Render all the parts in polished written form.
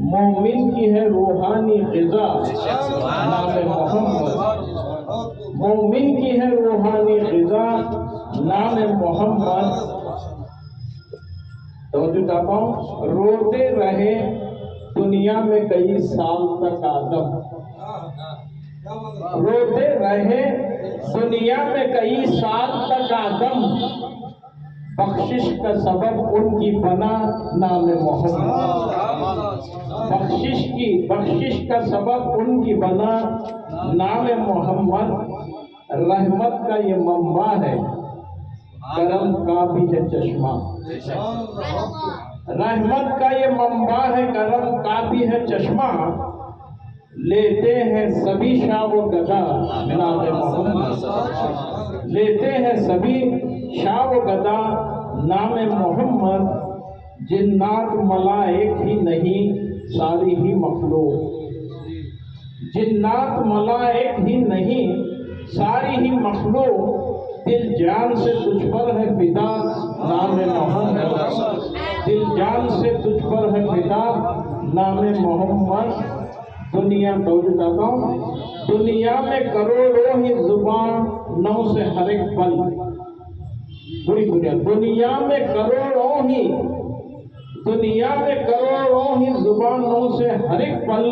مومن کی ہے روحانی غذا نام محمد، مومن کی ہے روحانی غذا نام محمد۔ توجہ چاہتا ہوں، روتے رہے دنیا میں کئی سال تک آدم، روتے رہے دنیا میں کئی سال تک آدم، بخشش کا سبب ان کی بنا نام محمد، بخشش کا سبب ان کی بنا نام محمد۔ رحمت کا یہ منبع ہے، کرم کا بھی ہے چشمہ، رحمت کا یہ منبع ہے، کرم کا بھی ہے چشمہ، لیتے ہیں سبھی شاہ و گدا نام محمد، لیتے ہیں سبھی شاہ و گدا نام محمد۔ جنات ملائک ہی نہیں ساری ہی مخلوق، جنات ملائک ہی نہیں ساری ہی مخلوق، دل جان سے تجھ پر ہے فدا نام محمد، دل جان سے تجھ پر ہے فدا نام محمد۔ دنیا دنیا میں کروڑوں ہی زبانوں سے ہر ایک پل، دنیا میں کروڑوں ہی زبانوں سے ہر ایک پل،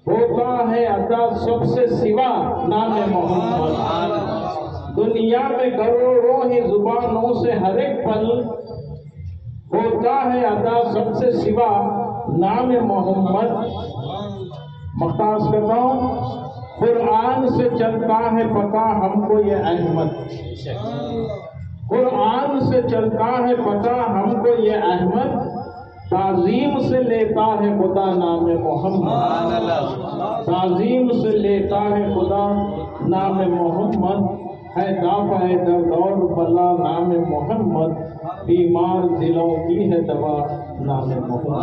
ہوتا ہے عطا سب سے سوا نام محمد۔ دنیا میں کروڑوں ہی زبانوں سے ہر ایک پل، ہوتا ہے عطا سب سے سوا نام محمد۔ مختص کرتا ہوں، قرآن سے چلتا ہے پتہ ہم کو یہ احمد، قرآن سے چلتا ہے پتہ ہم کو یہ احمد، تعظیم سے لیتا ہے خدا نام محمد، تعظیم سے لیتا ہے خدا نام محمد، ہے دافع درد اور بلا نام محمد، بیمار دلوں کی ہے دوا نام محمد۔